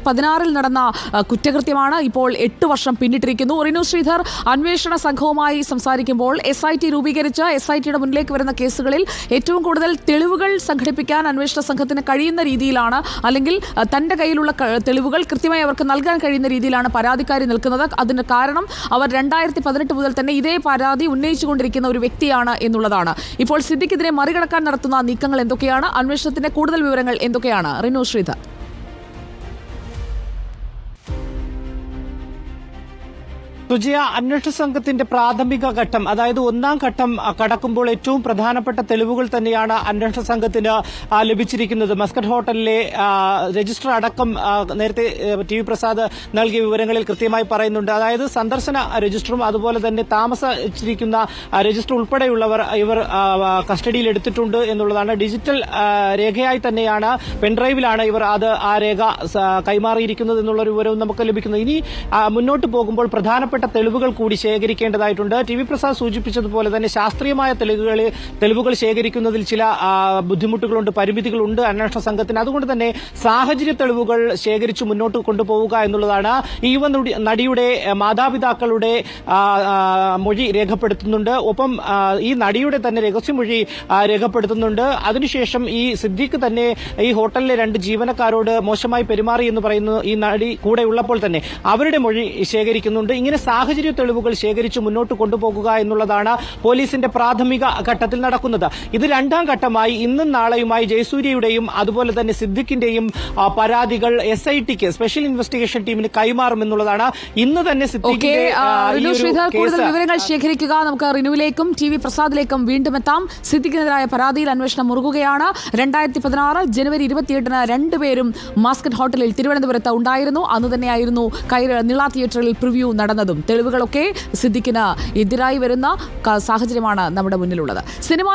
2016 നടന്ന കുറ്റകൃത്യമാണ്. ഇപ്പോൾ 8 വർഷം പിന്നിട്ടിരിക്കുന്നു. റിനു ശ്രീധർ അന്വേഷണ സംഘവുമായി സംസാരിക്കുമ്പോൾ SIT രൂപീകരിച്ച് SITയുടെ മുന്നിലേക്ക് വരുന്ന കേസുകളിൽ ഏറ്റവും കൂടുതൽ തെളിവുകൾ സംഘടിപ്പിക്കാൻ അന്വേഷണ സംഘത്തിന് കഴിയുന്ന രീതിയിലാണ്, അല്ലെങ്കിൽ തന്റെ കയ്യിലുള്ള തെളിവുകൾ കൃത്യമായി അവർക്ക് നൽകാൻ കഴിയുന്ന രീതിയിലാണ് പരാതിക്കാരി നിൽക്കുന്നത്. അതിന് കാരണം അവർ 2018 മുതൽ തന്നെ ഇതേ പരാതി ഉന്നയിച്ചുകൊണ്ടിരിക്കുന്ന ഒരു വ്യക്തിയാണ് എന്നുള്ളതാണ്. ഇപ്പോൾ സിദ്ദിഖിനെതിരെ മറികടക്കാൻ നടത്തുന്ന നീക്കങ്ങൾ എന്തൊക്കെയാണ്? അന്വേഷണത്തിന്റെ കൂടുതൽ വിവരങ്ങൾ എന്തൊക്കെയാണ്? റിനു ശ്രീധർ. സുജയ, അന്വേഷണ സംഘത്തിന്റെ പ്രാഥമിക ഘട്ടം, അതായത് 1ാം ഘട്ടം കടക്കുമ്പോൾ ഏറ്റവും പ്രധാനപ്പെട്ട തെളിവുകൾ തന്നെയാണ് അന്വേഷണ സംഘത്തിന് ലഭിച്ചിരിക്കുന്നത്. മസ്കറ്റ് ഹോട്ടലിലെ രജിസ്റ്റർ അടക്കം നേരത്തെ TV പ്രസാദ് നൽകിയ വിവരങ്ങളിൽ കൃത്യമായി പറയുന്നുണ്ട്. അതായത് സന്ദർശന രജിസ്റ്ററും അതുപോലെ തന്നെ താമസിച്ചിരിക്കുന്ന രജിസ്റ്റർ ഉൾപ്പെടെയുള്ളവർ ഇവർ കസ്റ്റഡിയിൽ എടുത്തിട്ടുണ്ട് എന്നുള്ളതാണ്. ഡിജിറ്റൽ രേഖയായി തന്നെയാണ്, പെൻഡ്രൈവിലാണ് ഇവർ ആ രേഖ കൈമാറിയിരിക്കുന്നത് എന്നുള്ളൊരു വിവരവും നമുക്ക് ലഭിക്കുന്നത്. ഇനി മുന്നോട്ട് പോകുമ്പോൾ പ്രധാനപ്പെട്ട തെളിവുകൾ കൂടി ശേഖരിക്കേണ്ടതായിട്ടുണ്ട്. TV പ്രസാദ് സൂചിപ്പിച്ചതുപോലെ തന്നെ ശാസ്ത്രീയമായ തെളിവുകൾ ശേഖരിക്കുന്നതിൽ ചില ബുദ്ധിമുട്ടുകളുണ്ട്, പരിമിതികളുണ്ട് അന്വേഷണ സംഘത്തിന്. അതുകൊണ്ട് തന്നെ സാഹചര്യ തെളിവുകൾ ശേഖരിച്ച് മുന്നോട്ട് കൊണ്ടുപോവുക എന്നുള്ളതാണ്. ഈ യുവ നടിയുടെ മാതാപിതാക്കളുടെ മൊഴി രേഖപ്പെടുത്തുന്നുണ്ട്. ഒപ്പം ഈ നടിയുടെ തന്നെ രഹസ്യമൊഴി രേഖപ്പെടുത്തുന്നുണ്ട്. അതിനുശേഷം ഈ സിദ്ദീഖ് തന്നെ ഈ ഹോട്ടലിലെ 2 ജീവനക്കാരോട് മോശമായി പെരുമാറി എന്ന് പറയുന്നു ഈ നടി കൂടെ ഉള്ളപ്പോൾ തന്നെ അവരുടെ മൊഴി ശേഖരിക്കുന്നുണ്ട്. ഇങ്ങനെ സാഹചര്യ തെളിവുകൾ ശേഖരിച്ച് മുന്നോട്ട് കൊണ്ടുപോകുക എന്നുള്ളതാണ് പോലീസിന്റെ പ്രാഥമിക ഘട്ടത്തിൽ നടക്കുന്നത്. ഇത് 2ാം ഘട്ടമായി ഇന്നും നാളെയുമായി ജയസൂര്യയുടെയും അതുപോലെ തന്നെ സിദ്ദിഖിന്റെയും പരാതികൾ SITക്ക്, സ്പെഷ്യൽ ഇൻവെസ്റ്റിഗേഷൻ ടീമിന് കൈമാറുമെന്നുള്ളതാണ്. ഇന്ന് തന്നെ കൂടുതൽ വിവരങ്ങൾ ശേഖരിക്കുക. നമുക്ക് റിനുവിലേക്കും TV പ്രസാദിലേക്കും വീണ്ടും എത്താം. സിദ്ദിഖിനെതിരായ പരാതിയിൽ അന്വേഷണം മുറുകുകയാണ്. 2016 ജനുവരി 28-ന് 2 പേരും മാസ്കറ്റ് ഹോട്ടലിൽ തിരുവനന്തപുരത്ത് ഉണ്ടായിരുന്നു. അന്ന് തന്നെയായിരുന്നു നിള തിയേറ്ററിൽ പ്രിവ്യൂ നടന്നതും. തെളിവുകളൊക്കെ സിദ്ദിഖിന് എതിരായി വരുന്ന സാഹചര്യമാണ് നമ്മുടെ മുന്നിലുള്ളത്. സിനിമാ